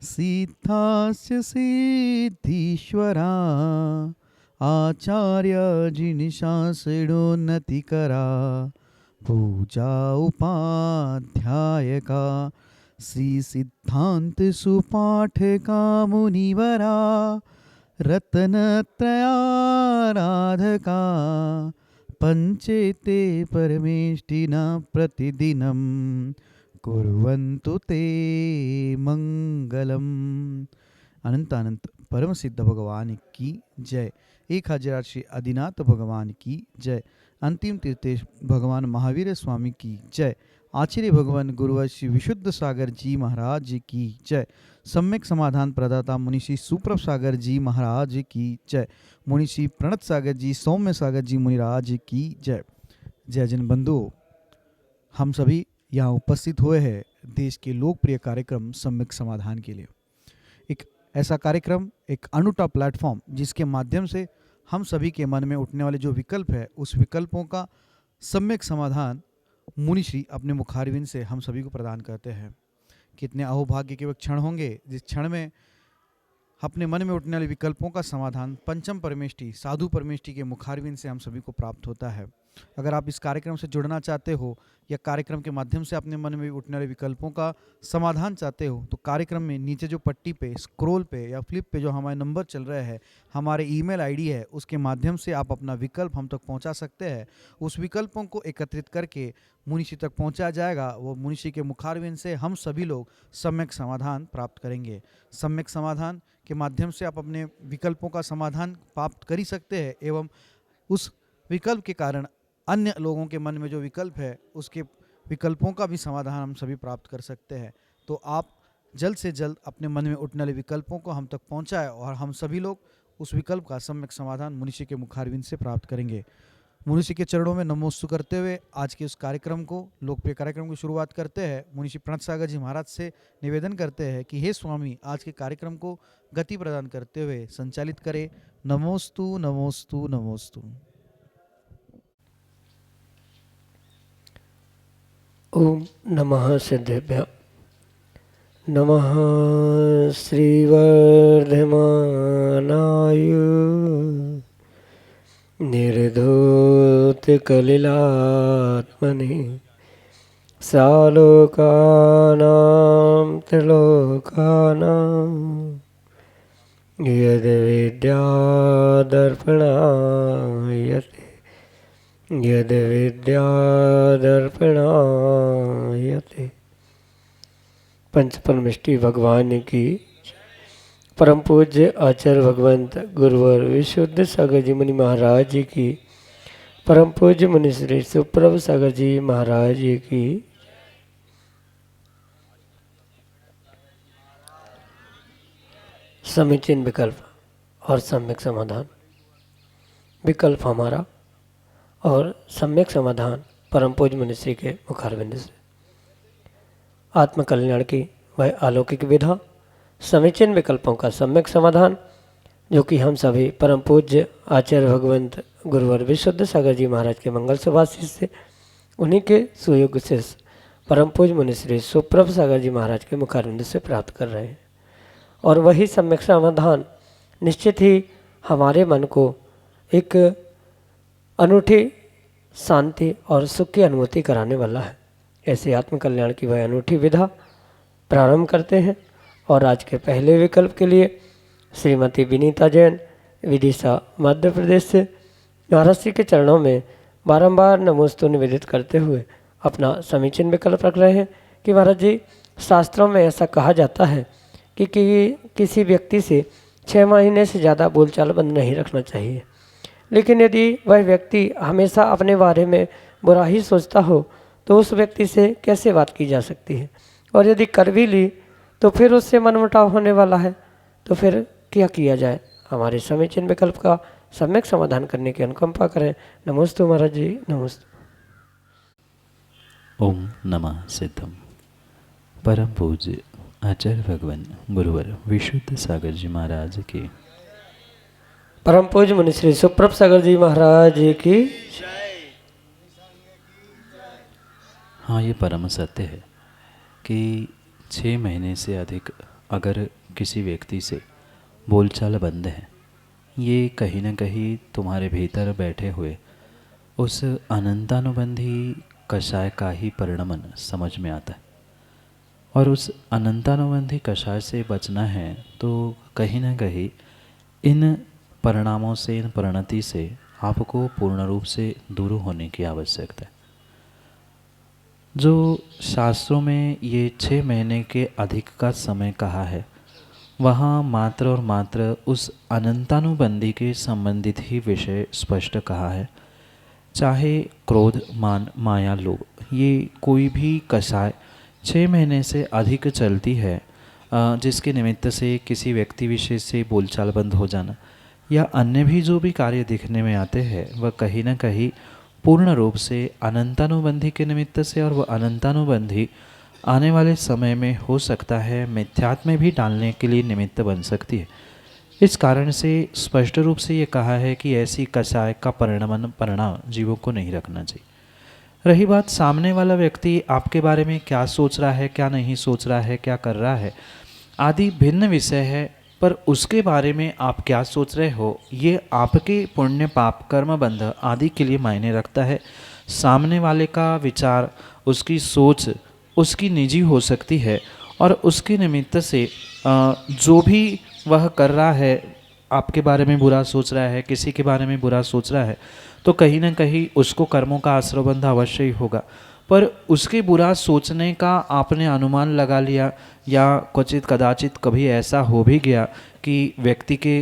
सिद्धास्य सिद्धीश्वरा आचार्य जिनिशासिडोन्नतिकरा पूजा उपाध्यायका श्री सिद्धांत सुपाठका मुनिवरा रत्नत्रयाराधका पंचेते परमेष्टिना प्रतिदिनं कुर्वन्तु ते मंगलम। अनंत अनंत परम सिद्ध भगवान की जय। 1000 श्री आदिनाथ भगवान की जय। अंतिम तीर्थेश भगवान महावीर स्वामी की जय। आचार्य भगवान गुरुवर श्री विशुद्ध सागर जी महाराज की जय। सम्यक समाधान प्रदाता मुनिषि सुप्रभ सागर जी महाराज की जय। मुनिषि प्रणत सागर जी सौम्य सागर जी मुनिराज की जय। जय जन बंधुओं, हम सभी यहाँ उपस्थित हुए हैं देश के लोकप्रिय कार्यक्रम सम्यक समाधान के लिए। एक ऐसा कार्यक्रम, एक अनूठा प्लेटफॉर्म जिसके माध्यम से हम सभी के मन में उठने वाले जो विकल्प है उस विकल्पों का सम्यक समाधान मुनिश्री अपने मुखारविंद से हम सभी को प्रदान करते हैं। कितने अहोभाग्य के वह क्षण होंगे जिस क्षण में अपने मन में उठने वाले विकल्पों का समाधान पंचम परमेष्टि साधु परमेष्टि के मुखारविंद से हम सभी को प्राप्त होता है। अगर आप इस कार्यक्रम से जुड़ना चाहते हो या कार्यक्रम के माध्यम से अपने मन में उठने वाले विकल्पों का समाधान चाहते हो तो कार्यक्रम में नीचे जो पट्टी पे स्क्रॉल पे या फ्लिप पे जो हमारे नंबर चल रहे हैं, हमारे ईमेल आईडी है, उसके माध्यम से आप अपना विकल्प हम तक पहुंचा सकते हैं। उस विकल्पों को एकत्रित करके मुनिषी तक पहुंचाया जाएगा। वो मुनिषी के मुखारविंद से हम सभी लोग सम्यक समाधान प्राप्त करेंगे। सम्यक समाधान के माध्यम से आप अपने विकल्पों का समाधान प्राप्त कर ही सकते हैं एवं उस विकल्प के कारण अन्य लोगों के मन में जो विकल्प है उसके विकल्पों का भी समाधान हम सभी प्राप्त कर सकते हैं। तो आप जल्द से जल्द अपने मन में उठने वाले विकल्पों को हम तक पहुंचाएं और हम सभी लोग उस विकल्प का सम्यक समाधान मुनिषी के मुखारविंद से प्राप्त करेंगे। मुनिषी के चरणों में नमोस्तु करते हुए आज के उस कार्यक्रम को, लोकप्रिय कार्यक्रम की शुरुआत करते हैं। मुनिषी प्रणत सागर जी महाराज से निवेदन करते हैं कि हे स्वामी, आज के कार्यक्रम को गति प्रदान करते हुए संचालित करें। नमोस्तु नमोस्तु नमोस्तु। ओम नमः सिद्धेभ्य। नमः श्रीवर्धमानाय निर्धूतकलिलात्मने सालोकानां त्रिलोकानां यद्विद्यादर्पणायते यद्विद्यादर्पणायते। पंच परमेष्टि भगवान की, परम पूज्य आचार्य भगवंत गुरुवर विशुद्ध सागर जी मुनि महाराज जी की, परम पूज्य मुनि श्री सुप्रभ सागर जी महाराज जी की। समीचीन विकल्प और सम्यक समाधान। विकल्प हमारा और सम्यक समाधान परम पूज्य मुनिश्री के मुखारविंद से। आत्मकल्याण की वह अलौकिक विधा, समीचीन विकल्पों का सम्यक समाधान, जो कि हम सभी परम पूज्य आचार्य भगवंत गुरुवर विशुद्ध सागर जी महाराज के मंगल सुभाषिष से, उन्हीं के सुयोग से परम पूज्य मुनिश्री सुप्रभ सागर जी महाराज के मुखारविंद से प्राप्त कर रहे हैं। और वही सम्यक समाधान निश्चित ही हमारे मन को एक अनूठी शांति और सुख की अनुभूति कराने वाला है। ऐसे आत्मकल्याण की वह अनूठी विधा प्रारंभ करते हैं। और आज के पहले विकल्प के लिए श्रीमती विनीता जैन, विदिशा मध्य प्रदेश से, महाराज जी के चरणों में बारंबार नमोस्तु निवेदित करते हुए अपना समीचीन विकल्प रख रहे हैं कि महाराज जी, शास्त्रों में ऐसा कहा जाता है कि किसी व्यक्ति से 6 महीने से ज़्यादा बोलचाल बंद नहीं रखना चाहिए। लेकिन यदि वह व्यक्ति हमेशा अपने बारे में बुरा ही सोचता हो तो उस व्यक्ति से कैसे बात की जा सकती है। और यदि कर भी ली तो फिर उससे मनमुटाव होने वाला है, तो फिर क्या किया जाए। हमारे समीचीन विकल्प का सम्यक समाधान करने की अनुकंपा करें। नमोस्तु महाराज जी, नमोस्तु। ओम नमः सिद्धम। परम पूज्य आचार्य भगवान गुरुवर विशुद्ध सागर जी महाराज की, परम पूज्य मुनि श्री सुप्रभ सागर जी महाराज की। हाँ, ये परम सत्य है कि 6 महीने से अधिक अगर किसी व्यक्ति से बोलचाल बंद है, ये कहीं न कहीं तुम्हारे भीतर बैठे हुए उस अनंतानुबंधी कषाय का ही परिणमन समझ में आता है। और उस अनंतानुबंधी कषाय से बचना है तो कहीं न कहीं इन परिणामों से, इन परिणति से आपको पूर्ण रूप से दूर होने की आवश्यकता है। जो शास्त्रों में ये 6 महीने के अधिक का समय कहा है, वहाँ मात्र और मात्र उस अनंतानुबंधी के संबंधित ही विषय स्पष्ट कहा है। चाहे क्रोध, मान, माया, लोभ, ये कोई भी कषाय 6 महीने से अधिक चलती है, जिसके निमित्त से किसी व्यक्ति विशेष से बोलचाल बंद हो जाना या अन्य भी जो भी कार्य दिखने में आते हैं, वह कहीं न कहीं पूर्ण रूप से अनंतानुबंधी के निमित्त से, और वह अनंतानुबंधी आने वाले समय में हो सकता है मिथ्यात्व में भी डालने के लिए निमित्त बन सकती है। इस कारण से स्पष्ट रूप से ये कहा है कि ऐसी कषाय का परिणाम जीवों को नहीं रखना चाहिए। रही बात सामने वाला व्यक्ति आपके बारे में क्या सोच रहा है, क्या नहीं सोच रहा है, क्या कर रहा है आदि भिन्न विषय है, पर उसके बारे में आप क्या सोच रहे हो ये आपके पुण्य, पाप, कर्म, बंध आदि के लिए मायने रखता है। सामने वाले का विचार, उसकी सोच उसकी निजी हो सकती है, और उसके निमित्त से जो भी वह कर रहा है, आपके बारे में बुरा सोच रहा है, किसी के बारे में बुरा सोच रहा है, तो कहीं ना कहीं उसको कर्मों का आश्रयबंध अवश्य ही होगा। पर उसके बुरा सोचने का आपने अनुमान लगा लिया, या क्वचित कदाचित कभी ऐसा हो भी गया कि व्यक्ति के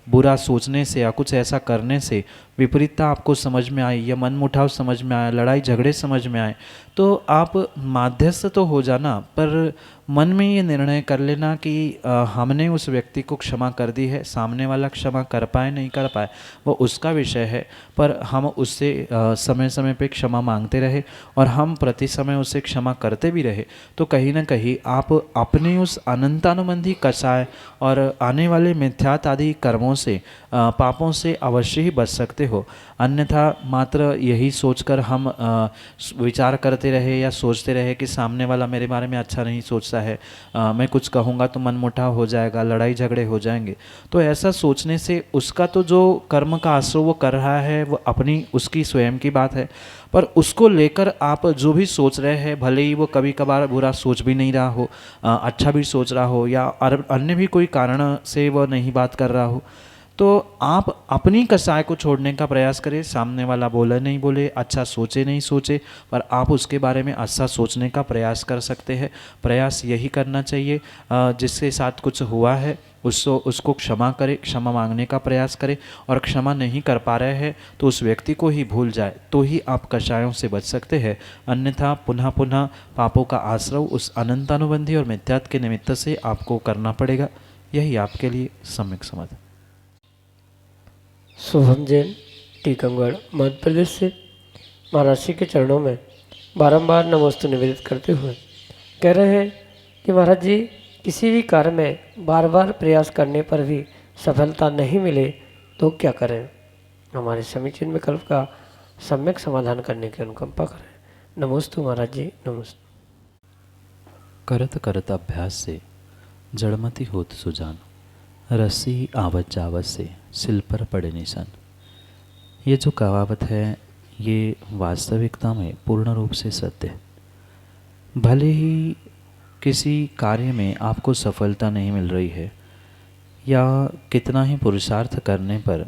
बुरा सोचने से या कुछ ऐसा करने से विपरीतता आपको समझ में आई, या मनमुटाव समझ में आया, लड़ाई झगड़े समझ में आए, तो आप माध्यस्थ तो हो जाना, पर मन में ये निर्णय कर लेना कि हमने उस व्यक्ति को क्षमा कर दी है। सामने वाला क्षमा कर पाए नहीं कर पाए वो उसका विषय है, पर हम उससे समय समय पे क्षमा मांगते रहे और हम प्रति समय उसे क्षमा करते भी रहे, तो कहीं ना कहीं आप अपने उस अनंतानुबंधी कषाय और आने वाले मिथ्यात आदि कर्मों से, पापों से अवश्य ही बच सकते हो। अन्यथा मात्र यही सोचकर हम विचार करते रहे या सोचते रहे कि सामने वाला मेरे बारे में अच्छा नहीं सोचता है, मैं कुछ कहूँगा तो मनमुटाव हो जाएगा, लड़ाई झगड़े हो जाएंगे, तो ऐसा सोचने से उसका तो जो कर्म का आश्रय वो कर रहा है वो अपनी उसकी स्वयं की बात है, पर उसको लेकर आप जो भी सोच रहे हैं, भले ही वो कभी कभार बुरा सोच भी नहीं रहा हो, अच्छा भी सोच रहा हो, या अन्य भी कोई कारण से वह नहीं बात कर रहा हो, तो आप अपनी कषाय को छोड़ने का प्रयास करें। सामने वाला बोले नहीं बोले, अच्छा सोचे नहीं सोचे, पर आप उसके बारे में अच्छा सोचने का प्रयास कर सकते हैं। प्रयास यही करना चाहिए, जिसके साथ कुछ हुआ है उसको क्षमा करें, क्षमा मांगने का प्रयास करें, और क्षमा नहीं कर पा रहे हैं तो उस व्यक्ति को ही भूल जाए, तो ही आप कषायों से बच सकते हैं। अन्यथा पुनः पुनः पापों का आश्रय उस अनंतानुबंधी और मिथ्यात्व के निमित्त से आपको करना पड़ेगा। यही आपके लिए सम्यक समाधान। शुभम जैन, टीकमगढ़, मध्य प्रदेश से महाराज जी के चरणों में बारंबार नमोस्तु निवेदित करते हुए कह रहे हैं कि महाराज जी, किसी भी कार्य में बार बार प्रयास करने पर भी सफलता नहीं मिले तो क्या करें? हमारे समीचीन विकल्प का सम्यक समाधान करने की अनुकंपा करें। नमोस्तु महाराज जी, नमोस्तु। करत करत अभ्यास से जड़मति होत सुजान, रस्सी आवत जावत से सिल पर पड़े निशान। ये जो कहावत है ये वास्तविकता में पूर्ण रूप से सत्य है। भले ही किसी कार्य में आपको सफलता नहीं मिल रही है, या कितना ही पुरुषार्थ करने पर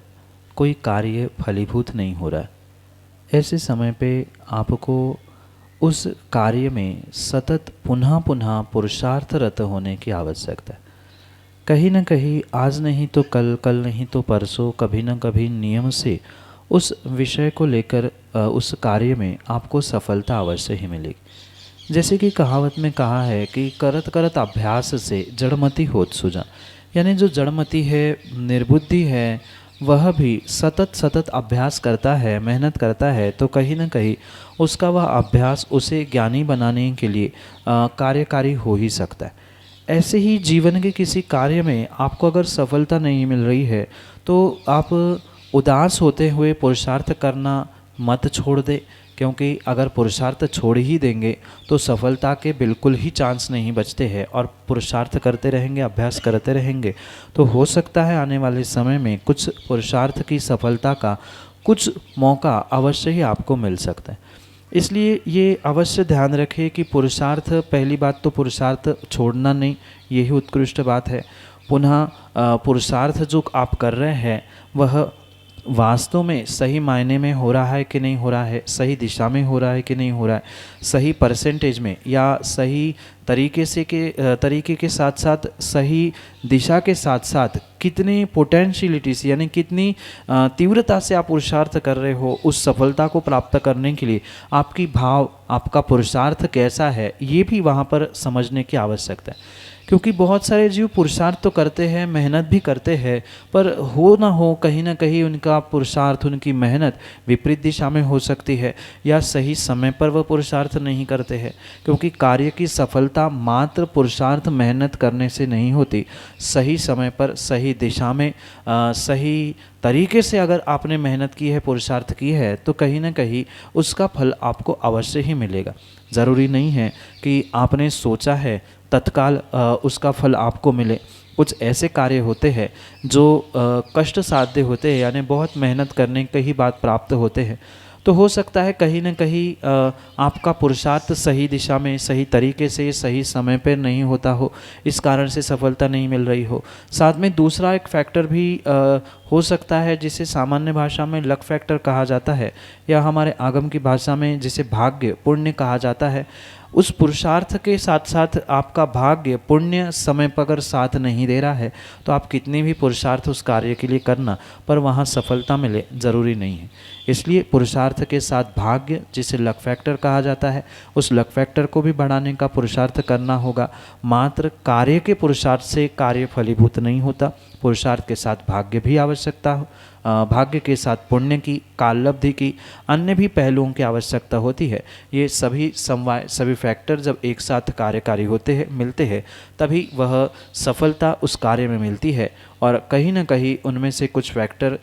कोई कार्य फलीभूत नहीं हो रहा है, ऐसे समय पे आपको उस कार्य में सतत पुनः पुनः पुरुषार्थरत होने की आवश्यकता है। कहीं न कहीं आज नहीं तो कल, कल नहीं तो परसों, कभी न कभी नियम से उस विषय को लेकर उस कार्य में आपको सफलता अवश्य ही मिलेगी। जैसे कि कहावत में कहा है कि करत करत अभ्यास से जड़मति होत सुजान, यानी जो जड़मति है, निर्बुद्धि है, वह भी सतत सतत अभ्यास करता है, मेहनत करता है, तो कहीं न कहीं उसका वह अभ्यास उसे ज्ञानी बनाने के लिए कार्यकारी हो ही सकता है। ऐसे ही जीवन के किसी कार्य में आपको अगर सफलता नहीं मिल रही है तो आप उदास होते हुए पुरुषार्थ करना मत छोड़ दे, क्योंकि अगर पुरुषार्थ छोड़ ही देंगे तो सफलता के बिल्कुल ही चांस नहीं बचते हैं, और पुरुषार्थ करते रहेंगे, अभ्यास करते रहेंगे तो हो सकता है आने वाले समय में कुछ पुरुषार्थ की सफलता का कुछ मौका अवश्य ही आपको मिल सकता है। इसलिए ये अवश्य ध्यान रखें कि पुरुषार्थ, पहली बात तो पुरुषार्थ छोड़ना नहीं, यही उत्कृष्ट बात है। पुनः पुरुषार्थ जो आप कर रहे हैं वह वास्तव में सही मायने में हो रहा है कि नहीं हो रहा है, सही दिशा में हो रहा है कि नहीं हो रहा है, सही परसेंटेज में या सही तरीके के साथ साथ सही दिशा के साथ साथ कितनी पोटेंशियलिटीज यानी कितनी तीव्रता से आप पुरुषार्थ कर रहे हो उस सफलता को प्राप्त करने के लिए, आपकी भाव, आपका पुरुषार्थ कैसा है, ये भी वहाँ पर समझने की आवश्यकता है। क्योंकि बहुत सारे जीव पुरुषार्थ तो करते हैं, मेहनत भी करते हैं, पर हो ना हो कहीं ना कहीं उनका पुरुषार्थ, उनकी मेहनत विपरीत दिशा में हो सकती है, या सही समय पर वह पुरुषार्थ नहीं करते हैं। क्योंकि कार्य की सफलता मात्र पुरुषार्थ मेहनत करने से नहीं होती, सही समय पर सही दिशा में सही तरीके से अगर आपने मेहनत की है, पुरुषार्थ की है, तो कहीं ना कहीं उसका फल आपको अवश्य ही मिलेगा। ज़रूरी नहीं है कि आपने सोचा है तत्काल उसका फल आपको मिले। कुछ ऐसे कार्य होते हैं जो कष्ट साध्य होते हैं, यानी बहुत मेहनत करने के ही बाद प्राप्त होते हैं। तो हो सकता है कहीं ना कहीं आपका पुरुषार्थ सही दिशा में, सही तरीके से, सही समय पर नहीं होता हो, इस कारण से सफलता नहीं मिल रही हो। साथ में दूसरा एक फैक्टर भी हो सकता है जिसे सामान्य भाषा में लक फैक्टर कहा जाता है, या हमारे आगम की भाषा में जिसे भाग्य, पुण्य कहा जाता है। उस पुरुषार्थ के साथ साथ आपका भाग्य, पुण्य समय पर अगर साथ नहीं दे रहा है तो आप कितने भी पुरुषार्थ उस कार्य के लिए करना, पर वहाँ सफलता मिले ज़रूरी नहीं है। इसलिए पुरुषार्थ के साथ भाग्य, जिसे लक फैक्टर कहा जाता है, उस लक फैक्टर को भी बढ़ाने का पुरुषार्थ करना होगा। मात्र कार्य के पुरुषार्थ से कार्य फलीभूत नहीं होता, पुरुषार्थ के साथ भाग्य भी आवश्यकता हो, भाग्य के साथ पुण्य की, काललब्धि की, अन्य भी पहलुओं की आवश्यकता होती है। ये सभी समवाय, सभी फैक्टर जब एक साथ कार्यकारी होते हैं, मिलते हैं, तभी वह सफलता उस कार्य में मिलती है। और कहीं ना कहीं उनमें से कुछ फैक्टर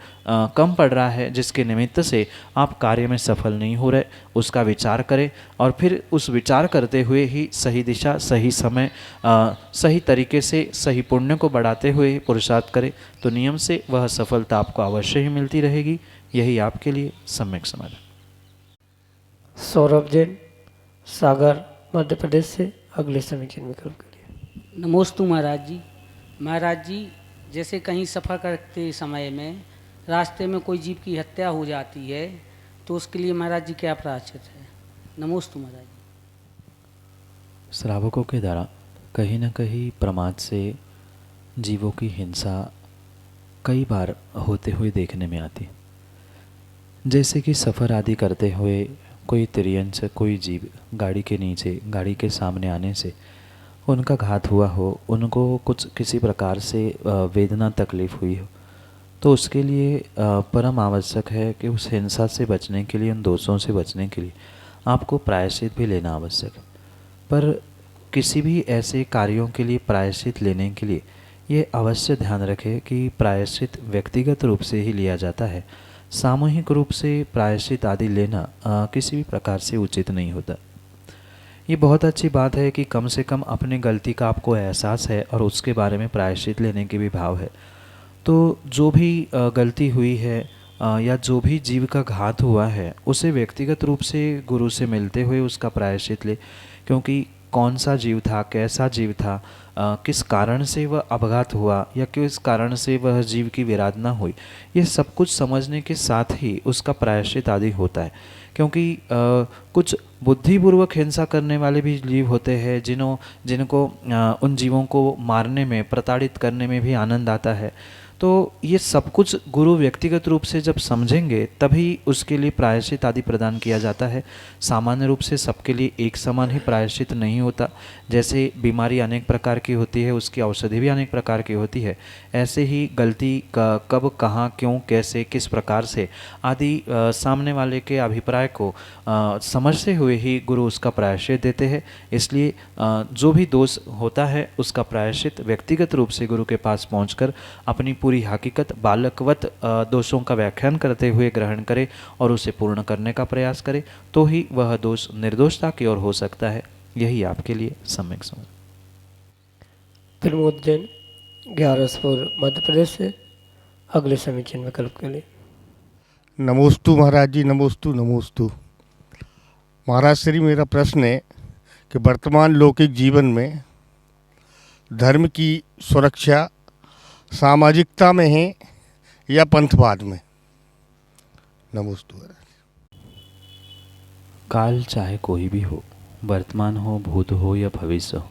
कम पड़ रहा है जिसके निमित्त से आप कार्य में सफल नहीं हो रहे, उसका विचार करें और फिर उस विचार करते हुए ही सही दिशा, सही समय, सही तरीके से सही पुण्य को बढ़ाते हुए पुरुषार्थ करें, तो नियम से वह सफलता आपको अवश्य ही मिलती रहेगी। यही आपके लिए सम्यक समाधान। सौरभ जैन, सागर, मध्य प्रदेश से अगले समीचीन विकल्प के लिए। नमोस्तु महाराज जी। महाराज जी, जैसे कहीं सफ़र करते समय में रास्ते में कोई जीव की हत्या हो जाती है तो उसके लिए महाराज जी क्या प्रायश्चित है? नमोस्तु महाराज जी। श्रावकों के द्वारा कहीं न कहीं प्रमाद से जीवों की हिंसा कई बार होते हुए देखने में आती। जैसे कि सफ़र आदि करते हुए कोई तिर्यंच, कोई जीव गाड़ी के नीचे, गाड़ी के सामने आने से उनका घात हुआ हो, उनको कुछ किसी प्रकार से वेदना, तकलीफ़ हुई हो, तो उसके लिए परम आवश्यक है कि उस हिंसा से बचने के लिए, उन दोषों से बचने के लिए आपको प्रायश्चित भी लेना आवश्यक है। पर किसी भी ऐसे कार्यों के लिए प्रायश्चित लेने के लिए ये अवश्य ध्यान रखें कि प्रायश्चित व्यक्तिगत रूप से ही लिया जाता है। सामूहिक रूप से प्रायश्चित आदि लेना किसी भी प्रकार से उचित नहीं होता। ये बहुत अच्छी बात है कि कम से कम अपनी गलती का आपको एहसास है और उसके बारे में प्रायश्चित लेने के भी भाव है। तो जो भी गलती हुई है या जो भी जीव का घात हुआ है, उसे व्यक्तिगत रूप से गुरु से मिलते हुए उसका प्रायश्चित ले, क्योंकि कौन सा जीव था, कैसा जीव था, किस कारण से वह अपघात हुआ या किस कारण से वह जीव की विराधना हुई, ये सब कुछ समझने के साथ ही उसका प्रायश्चित आदि होता है। क्योंकि कुछ बुद्धिपूर्वक हिंसा करने वाले भी जीव होते हैं जिनको उन जीवों को मारने में, प्रताड़ित करने में भी आनंद आता है। तो ये सब कुछ गुरु व्यक्तिगत रूप से जब समझेंगे तभी उसके लिए प्रायश्चित आदि प्रदान किया जाता है। सामान्य रूप से सबके लिए एक समान ही प्रायश्चित नहीं होता। जैसे बीमारी अनेक प्रकार की होती है, उसकी औषधि भी अनेक प्रकार की होती है, ऐसे ही गलती का कब, कहाँ, क्यों, कैसे, किस प्रकार से आदि सामने वाले के अभिप्राय को समझते हुए ही गुरु उसका प्रायश्चित देते हैं। इसलिए जो भी दोष होता है उसका प्रायश्चित व्यक्तिगत रूप से गुरु के पास पहुँचकर अपनी पूरी हकीकत बालकवत दोषों का व्याख्यान करते हुए ग्रहण करे और उसे पूर्ण करने का प्रयास करे, तो ही वह दोष निर्दोषता की ओर हो सकता है। यही आपके लिए सम्यक समझ। प्रमोद जैन, ग्यारसपुर, मध्य प्रदेश से अगले समीचीन विकल्प के लिए। नमोस्तु महाराज जी, नमोस्तु नमोस्तु। महाराज श्री, मेरा प्रश्न है कि वर्तमान लौकिक जीवन में धर्म की सुरक्षा सामाजिकता में है या पंथवाद में? नमोस्तु महाराज। काल चाहे कोई भी हो, वर्तमान हो, भूत हो या भविष्य हो,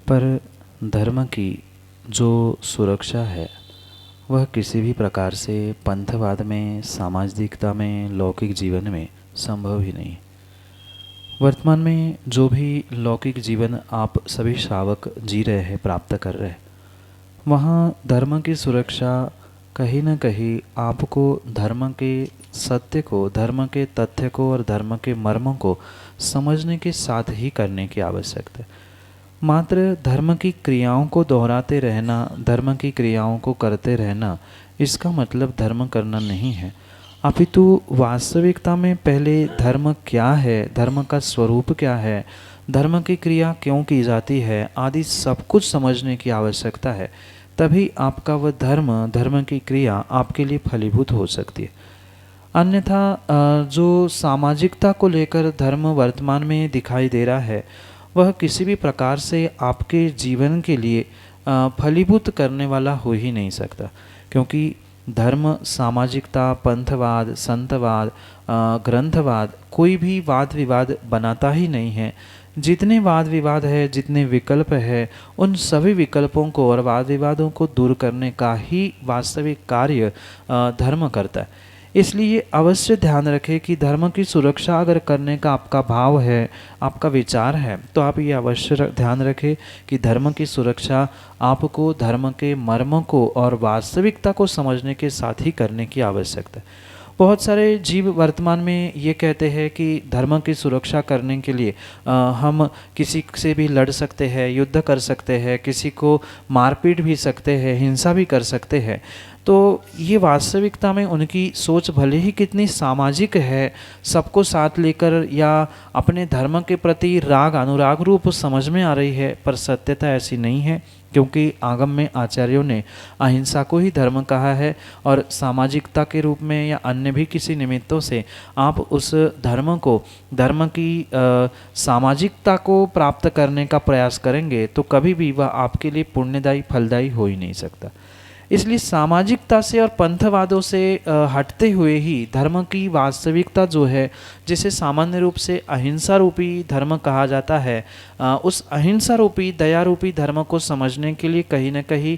पर धर्म की जो सुरक्षा है वह किसी भी प्रकार से पंथवाद में, सामाजिकता में, लौकिक जीवन में संभव ही नहीं। वर्तमान में जो भी लौकिक जीवन आप सभी श्रावक जी रहे हैं, प्राप्त कर रहे हैं, वहाँ धर्म की सुरक्षा कहीं न कहीं आपको धर्म के सत्य को, धर्म के तथ्य को और धर्म के मर्मों को समझने के साथ ही करने की आवश्यकता है। मात्र धर्म की क्रियाओं को दोहराते रहना, धर्म की क्रियाओं को करते रहना, इसका मतलब धर्म करना नहीं है, अपितु वास्तविकता में पहले धर्म क्या है, धर्म का स्वरूप क्या है, धर्म की क्रिया क्यों की जाती है, आदि सब कुछ समझने की आवश्यकता है। तभी आपका वह धर्म, धर्म की क्रिया आपके लिए फलीभूत हो सकती है। अन्यथा जो सामाजिकता को लेकर धर्म वर्तमान में दिखाई दे रहा है, वह किसी भी प्रकार से आपके जीवन के लिए फलीभूत करने वाला हो ही नहीं सकता, क्योंकि धर्म, सामाजिकता, पंथवाद, संतवाद, ग्रंथवाद कोई भी वाद विवाद बनाता ही नहीं है। जितने वाद विवाद है, जितने विकल्प है, उन सभी विकल्पों को और वाद विवादों को दूर करने का ही वास्तविक कार्य धर्म करता है। इसलिए अवश्य ध्यान रखें कि धर्म की सुरक्षा अगर करने का आपका भाव है, आपका विचार है, तो आप ये अवश्य ध्यान रखें कि धर्म की सुरक्षा आपको धर्म के मर्म को और वास्तविकता को समझने के साथ ही करने की आवश्यकता है। बहुत सारे जीव वर्तमान में ये कहते हैं कि धर्म की सुरक्षा करने के लिए हम किसी से भी लड़ सकते हैं, युद्ध कर सकते हैं, किसी को मारपीट भी सकते हैं, हिंसा भी कर सकते हैं। तो ये वास्तविकता में उनकी सोच भले ही कितनी सामाजिक है, सबको साथ लेकर या अपने धर्म के प्रति राग अनुराग रूप समझ में आ रही है, पर सत्यता ऐसी नहीं है, क्योंकि आगम में आचार्यों ने अहिंसा को ही धर्म कहा है और सामाजिकता के रूप में या अन्य भी किसी निमित्तों से आप उस धर्म को, धर्म की सामाजिकता को प्राप्त करने का प्रयास करेंगे तो कभी भी वह आपके लिए पुण्यदायी, फलदायी हो ही नहीं सकता। इसलिए सामाजिकता से और पंथवादों से हटते हुए ही धर्म की वास्तविकता जो है, जिसे सामान्य रूप से अहिंसा रूपी धर्म कहा जाता है, उस अहिंसा रूपी, दया रूपी धर्म को समझने के लिए कहीं न कहीं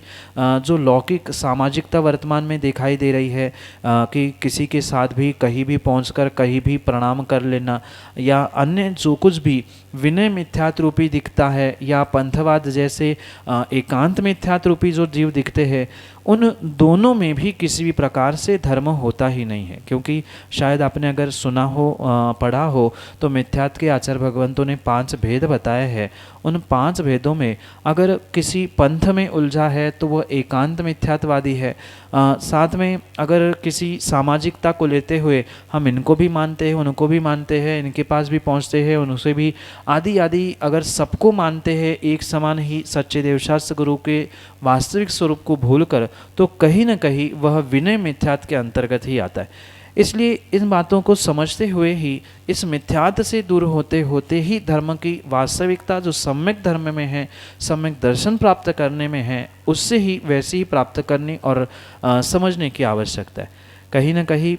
जो लौकिक सामाजिकता वर्तमान में दिखाई दे रही है कि किसी के साथ भी कहीं भी पहुंचकर कहीं भी प्रणाम कर लेना या अन्य जो कुछ भी विनय मिथ्यात्व रूपी दिखता है, या पंथवाद जैसे एकांत मिथ्यात्व रूपी जो जीव दिखते हैं, उन दोनों में भी किसी भी प्रकार से धर्म होता ही नहीं है। क्योंकि शायद आपने अगर सुना हो, पढ़ा हो, तो मिथ्यात्व के आचार्य भगवंतों ने 5 भेद बताए हैं। उन 5 भेदों में अगर किसी पंथ में उलझा है तो वह एकांत मिथ्यात्ववादी है। साथ में अगर किसी सामाजिकता को लेते हुए हम इनको भी मानते हैं, उनको भी मानते हैं, इनके पास भी पहुंचते हैं, उनसे भी आदि आदि अगर सबको मानते हैं एक समान ही सच्चे देवशास्त्र गुरु के वास्तविक स्वरूप को भूलकर, तो कहीं न कहीं वह विनय मिथ्यात्व के अंतर्गत ही आता है। इसलिए इन बातों को समझते हुए ही, इस मिथ्यात्व से दूर होते होते ही धर्म की वास्तविकता जो सम्यक धर्म में है, सम्यक दर्शन प्राप्त करने में है, उससे ही वैसे ही प्राप्त करने और समझने की आवश्यकता है। कहीं न कहीं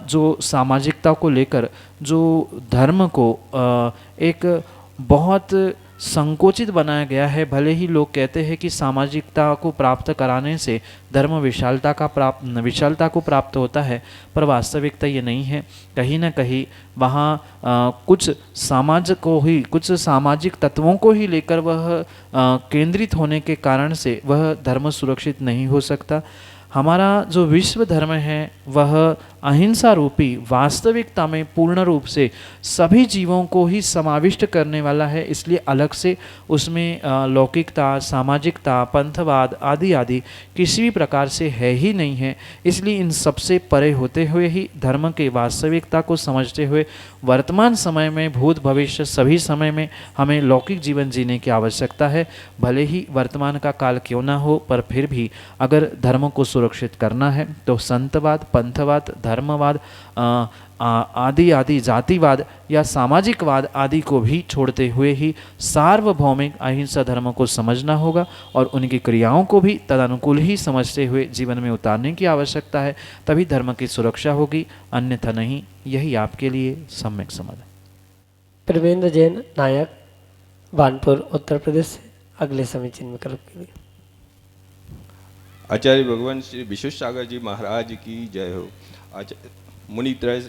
जो सामाजिकता को लेकर जो धर्म को एक बहुत संकोचित बनाया गया है, भले ही लोग कहते हैं कि सामाजिकता को प्राप्त कराने से धर्म विशालता को प्राप्त होता है, पर वास्तविकता ये नहीं है। कहीं ना कहीं वहाँ कुछ समाज को ही, कुछ सामाजिक तत्वों को ही लेकर वह केंद्रित होने के कारण से वह धर्म सुरक्षित नहीं हो सकता। हमारा जो विश्व धर्म है वह अहिंसा रूपी वास्तविकता में पूर्ण रूप से सभी जीवों को ही समाविष्ट करने वाला है। इसलिए अलग से उसमें लौकिकता, सामाजिकता, पंथवाद आदि आदि किसी भी प्रकार से है ही नहीं है। इसलिए इन सबसे परे होते हुए ही धर्म के वास्तविकता को समझते हुए वर्तमान समय में, भूत भविष्य सभी समय में हमें लौकिक जीवन जीने की आवश्यकता है। भले ही वर्तमान का काल क्यों ना हो, पर फिर भी अगर धर्म को सुरक्षित करना है तो संतवाद, पंथवाद, धर्मवाद आदि आदि, जातिवाद या सामाजिकवाद आदि को भी छोड़ते हुए ही सार्वभौमिक अहिंसा धर्म को समझना होगा और उनकी क्रियाओं को भी तदनुकूल ही समझते हुए जीवन में उतारने की आवश्यकता है। तभी धर्म की सुरक्षा होगी, अन्यथा नहीं। यही आपके लिए सम्यक समझ है। प्रवीण जैन नायक, बानपुर, उत्तर प्रदेश से अगले समीचीन विकल्प के लिए। आचार्य भगवान श्री विश्वेश सागर जी महाराज की जय हो। मुनि त्रय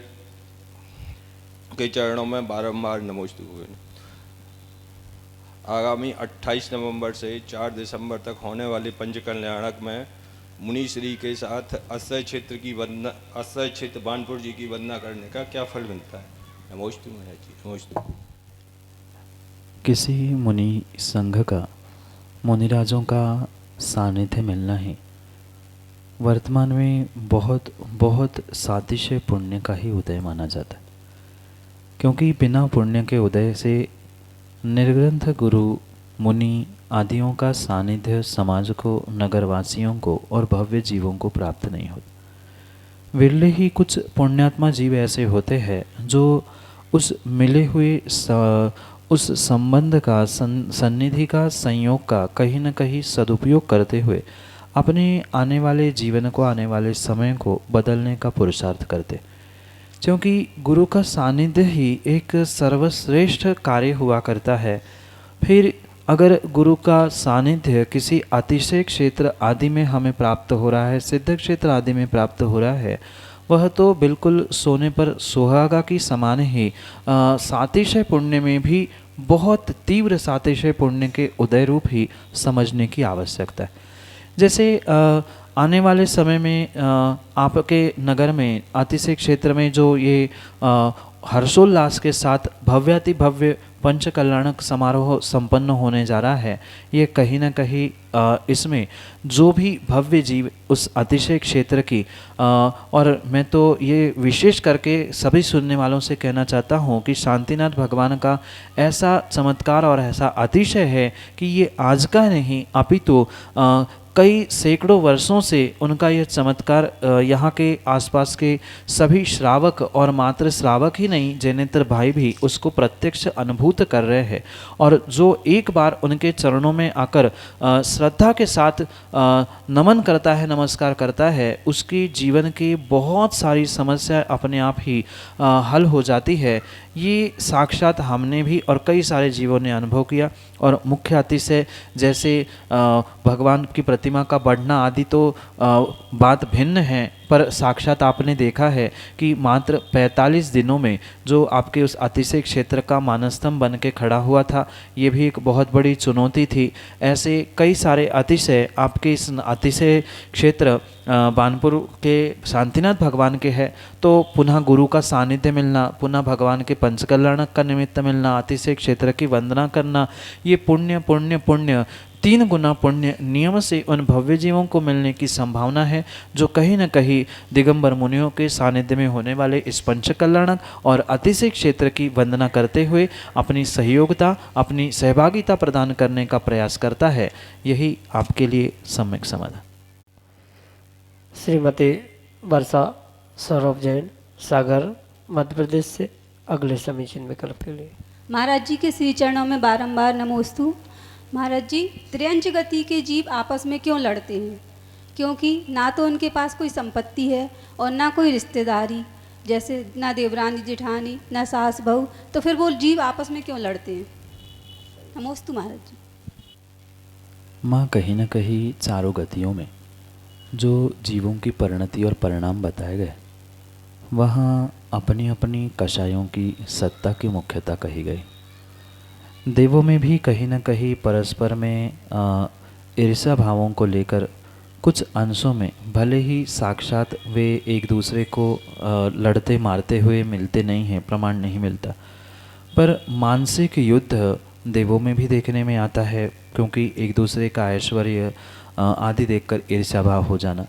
के चरणों में बारंबार नमोस्तु हुए। आगामी 28 नवंबर से 4 दिसंबर तक होने वाले पंच कल्याणक में मुनि श्री के साथ अक्षय क्षेत्र की वंदना, अक्षय क्षेत्र बानपुर जी की वंदना करने का क्या फल मिलता है? नमोस्तु महाराज जी, नमोस्तु। किसी मुनि संघ का, मुनिराजों का सानिध्य मिलना ही वर्तमान में बहुत बहुत सातिशय पुण्य का ही उदय माना जाता है। क्योंकि बिना पुण्य के उदय से निर्ग्रंथ गुरु, मुनि आदियों का सानिध्य समाज को, नगरवासियों को और भव्य जीवों को प्राप्त नहीं होता। विरले ही कुछ पुण्यात्मा जीव ऐसे होते हैं जो उस मिले हुए उस संबंध का, सन्निधि का, संयोग का कहीं न कहीं सदुपयोग करते हुए अपने आने वाले जीवन को, आने वाले समय को बदलने का पुरुषार्थ करते। क्योंकि गुरु का सानिध्य ही एक सर्वश्रेष्ठ कार्य हुआ करता है। फिर अगर गुरु का सानिध्य किसी अतिशय क्षेत्र आदि में हमें प्राप्त हो रहा है, सिद्ध क्षेत्र आदि में प्राप्त हो रहा है, वह तो बिल्कुल सोने पर सुहागा की समान ही सातिशय पुण्य में भी बहुत तीव्र सातिशय पुण्य के उदय रूप ही समझने की आवश्यकता है। जैसे आने वाले समय में आपके नगर में, अतिशय क्षेत्र में जो ये हर्षोल्लास के साथ भव्याति भव्य पंच कल्याणक समारोह संपन्न होने जा रहा है, ये कहीं ना कहीं इसमें जो भी भव्य जीव उस अतिशय क्षेत्र की और मैं तो ये विशेष करके सभी सुनने वालों से कहना चाहता हूँ कि शांतिनाथ भगवान का ऐसा चमत्कार और ऐसा अतिशय है कि ये आज का नहीं, अपितु कई सैकड़ों वर्षों से उनका यह चमत्कार यहाँ के आसपास के सभी श्रावक और मात्र श्रावक ही नहीं, जैनेतर भाई भी उसको प्रत्यक्ष अनुभूत कर रहे हैं। और जो एक बार उनके चरणों में आकर श्रद्धा के साथ नमन करता है, नमस्कार करता है, उसकी जीवन की बहुत सारी समस्या अपने आप ही हल हो जाती है। ये साक्षात हमने भी और कई सारे जीवों ने अनुभव किया। और मुख्य अतिशय जैसे भगवान की प्रतिमा का बढ़ना आदि तो बात भिन्न है, पर साक्षात आपने देखा है कि मात्र 45 दिनों में जो आपके उस अतिशय क्षेत्र का मानस्तंभ बन के खड़ा हुआ था, ये भी एक बहुत बड़ी चुनौती थी। ऐसे कई सारे अतिशय आपके इस अतिशय क्षेत्र बानपुर के शांतिनाथ भगवान के है। तो पुनः गुरु का सानिध्य मिलना, पुनः भगवान के पंचकल्याणक का निमित्त मिलना, अतिशय क्षेत्र की वंदना करना, ये पुण्य पुण्य पुण्य 3 गुना पुण्य नियम से उन भव्य जीवों को मिलने की संभावना है, जो कहीं न कहीं दिगंबर मुनियों के सानिध्य में होने वाले इस पंचकल्याणक और अतिशय क्षेत्र की वंदना करते हुए अपनी सहयोगिता, अपनी सहभागिता प्रदान करने का प्रयास करता है। यही आपके लिए सम्यक समाधान। श्रीमती वर्षा सौरभ जैन, सागर, मध्य प्रदेश से अगले समीचीन विकल्प के लिए। महाराज जी के श्री चरणों में बारंबार नमोस्तु। महाराज जी, त्र्यंच गति के जीव आपस में क्यों लड़ते हैं? क्योंकि ना तो उनके पास कोई संपत्ति है और ना कोई रिश्तेदारी, जैसे ना देवरानी जेठानी, ना सास बहू, तो फिर वो जीव आपस में क्यों लड़ते हैं? नमोस्तु महाराज जी। माँ, कहीं न कहीं चारों गतियों में जो जीवों की परिणति और परिणाम बताए गए, वहाँ अपनी अपनी कषायों की सत्ता की मुख्यता कही गई। देवों में भी कहीं न कहीं परस्पर में ईर्ष्या भावों को लेकर कुछ अंशों में भले ही साक्षात वे एक दूसरे को लड़ते मारते हुए मिलते नहीं हैं, प्रमाण नहीं मिलता, पर मानसिक युद्ध देवों में भी देखने में आता है, क्योंकि एक दूसरे का ऐश्वर्य आदि देखकर ईर्ष्या भाव हो जाना।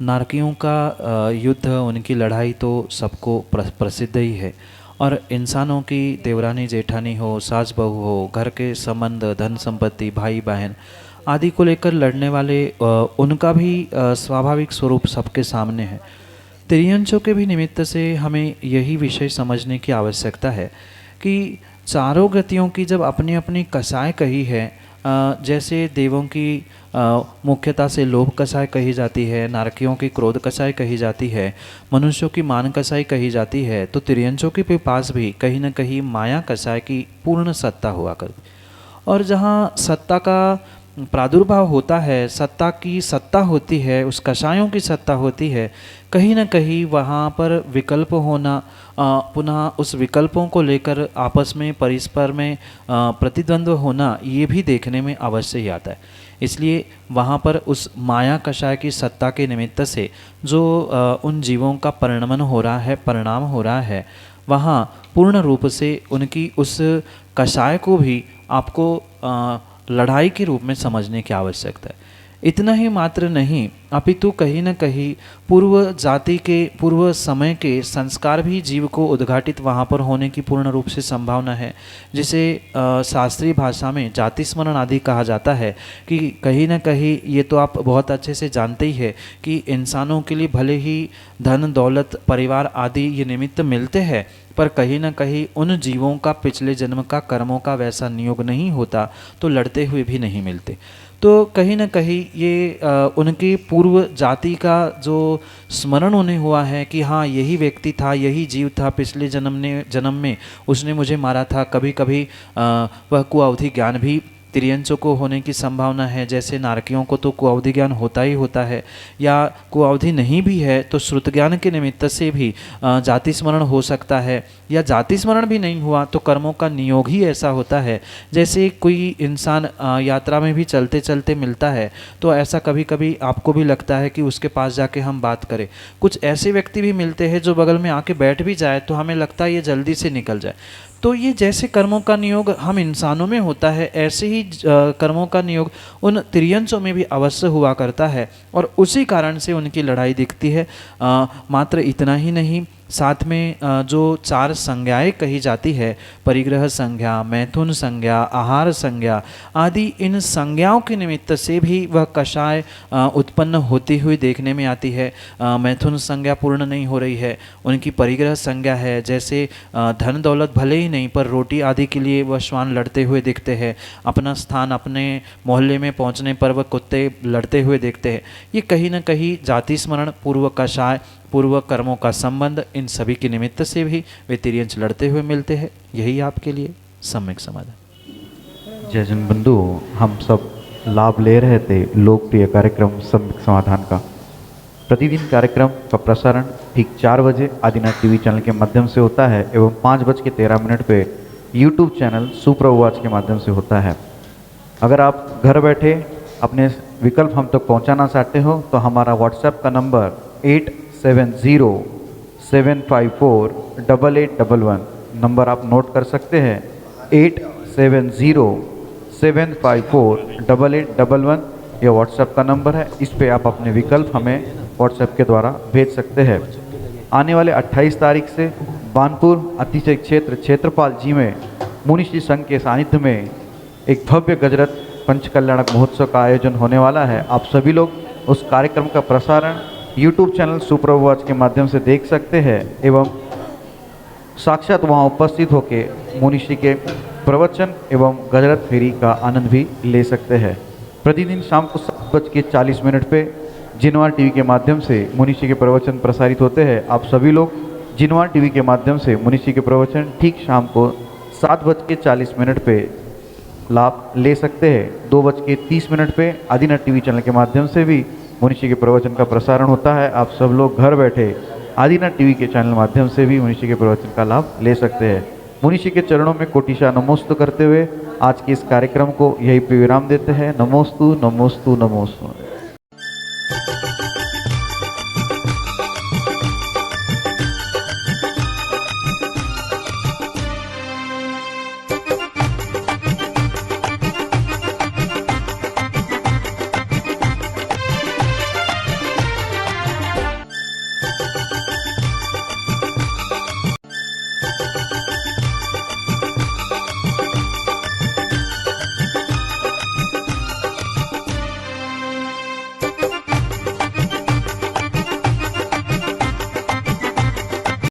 नारकियों का युद्ध, उनकी लड़ाई तो सबको प्रसिद्ध ही है, और इंसानों की देवरानी जेठानी हो, सास बहू हो, घर के संबंध, धन संपत्ति, भाई बहन आदि को लेकर लड़ने वाले उनका भी स्वाभाविक स्वरूप सबके सामने है। त्रियंचों के भी निमित्त से हमें यही विषय समझने की आवश्यकता है कि चारों गतियों की जब अपनी अपनी कसाय कही है, जैसे देवों की मुख्यता से लोभ कसाय कही जाती है, नारकियों की क्रोध कसाय कही जाती है, मनुष्यों की मान कसाय कही जाती है, तो तिर्यंचों के पास भी कहीं न कहीं माया कसाय की पूर्ण सत्ता हुआ करती। और जहाँ सत्ता का प्रादुर्भाव होता है, सत्ता की सत्ता होती है, उस कषायों की सत्ता होती है, कहीं न कहीं वहाँ पर विकल्प होना, पुनः उस विकल्पों को लेकर आपस में परस्पर में प्रतिद्वंद्व होना, ये भी देखने में अवश्य ही आता है। इसलिए वहाँ पर उस माया कषाय की सत्ता के निमित्त से जो उन जीवों का परिणमन हो रहा है, परिणाम हो रहा है, वहाँ पूर्ण रूप से उनकी उस कषाय को भी आपको लड़ाई के रूप में समझने की आवश्यकता है। इतना ही मात्र नहीं, अपितु कहीं न कहीं पूर्व जाति के, पूर्व समय के संस्कार भी जीव को उद्घाटित वहाँ पर होने की पूर्ण रूप से संभावना है, जिसे शास्त्रीय भाषा में जाति स्मरण आदि कहा जाता है। कि कहीं न कहीं ये तो आप बहुत अच्छे से जानते ही है कि इंसानों के लिए भले ही धन दौलत परिवार आदि ये निमित्त मिलते हैं, पर कहीं न कहीं उन जीवों का पिछले जन्म का कर्मों का वैसा नियोग नहीं होता, तो लड़ते हुए भी नहीं मिलते। तो कहीं न कहीं ये उनकी पूर्व जाति का जो स्मरण उन्हें हुआ है कि हाँ यही व्यक्ति था, यही जीव था, पिछले जन्म में उसने मुझे मारा था। कभी कभी वह कुअवधि ज्ञान भी तिर्यंचों को होने की संभावना है। जैसे नारकियों को तो कुअवधि ज्ञान होता ही होता है, या कुअवधि नहीं भी है तो श्रुत ज्ञान के निमित्त से भी जाति स्मरण हो सकता है, या जाति स्मरण भी नहीं हुआ तो कर्मों का नियोग ही ऐसा होता है। जैसे कोई इंसान यात्रा में भी चलते चलते मिलता है, तो ऐसा कभी कभी आपको भी लगता है कि उसके पास जाके हम बात करें। कुछ ऐसे व्यक्ति भी मिलते हैं जो बगल में आके बैठ भी जाए तो हमें लगता है ये जल्दी से निकल जाए। तो ये जैसे कर्मों का नियोग हम इंसानों में होता है, ऐसे ही कर्मों का नियोग उन तिर्यंचों में भी अवश्य हुआ करता है, और उसी कारण से उनकी लड़ाई दिखती है। मात्र इतना ही नहीं, साथ में जो चार संज्ञाएं कही जाती है, परिग्रह संज्ञा, मैथुन संज्ञा, आहार संज्ञा आदि, इन संज्ञाओं के निमित्त से भी वह कषाय उत्पन्न होती हुई देखने में आती है। मैथुन संज्ञा पूर्ण नहीं हो रही है, उनकी परिग्रह संज्ञा है। जैसे धन दौलत भले ही नहीं, पर रोटी आदि के लिए वह श्वान लड़ते हुए दिखते हैं, अपना स्थान अपने मोहल्ले में पहुंचने पर वह कुत्ते लड़ते हुए दिखते हैं। ये कहीं न कहीं जाति स्मरण, पूर्व कषाय, पूर्व कर्मों का संबंध, इन सभी के निमित्त से भी वे तिर्यंच लड़ते हुए मिलते हैं। यही आपके लिए सम्यक समाधान। जय जन बंधु, हम सब लाभ ले रहे थे लोकप्रिय कार्यक्रम सम्यक समाधान का। प्रतिदिन कार्यक्रम का प्रसारण ठीक 4 बजे आदिनाथ टीवी चैनल के माध्यम से होता है एवं 5:13 पे यूट्यूब चैनल सुप्रवाच के माध्यम से होता है। अगर आप घर बैठे अपने विकल्प हम तक पहुंचाना चाहते हो तो हमारा व्हाट्सएप का नंबर 8707548811 नंबर आप नोट कर सकते हैं। 8707548811 यह व्हाट्सएप का नंबर है। इस पे आप अपने विकल्प हमें व्हाट्सएप के द्वारा भेज सकते हैं। आने वाले 28 तारीख से बानपुर अतिशय क्षेत्रपाल जी में मुनिश्री संघ के सानिध्य में एक भव्य गजरत पंचकल्याणक महोत्सव का आयोजन होने वाला है। आप सभी लोग उस कार्यक्रम का प्रसारण यूट्यूब चैनल सुप्रवाच के माध्यम से देख सकते हैं एवं साक्षात वहां उपस्थित होकर मुनिश्री के प्रवचन एवं गजरत फेरी का आनंद भी ले सकते हैं। प्रतिदिन शाम को 7:40 पे जिनवार टीवी के माध्यम से मुनिश्री के प्रवचन प्रसारित होते हैं। आप सभी लोग जिनवार टीवी के माध्यम से मुनिश्री के प्रवचन ठीक शाम को 7:40 पे लाभ ले सकते हैं। 2:30 पे आदिनाथ टीवी चैनल के माध्यम से भी मुनिश्री के प्रवचन का प्रसारण होता है। आप सब लोग घर बैठे आदिनाथ टीवी के चैनल माध्यम से भी मुनिश्री के प्रवचन का लाभ ले सकते हैं। मुनिश्री के चरणों में कोटिशा नमोस्तु करते हुए आज के इस कार्यक्रम को यही पे विराम देते हैं। नमोस्तु नमोस्तु नमोस्तु।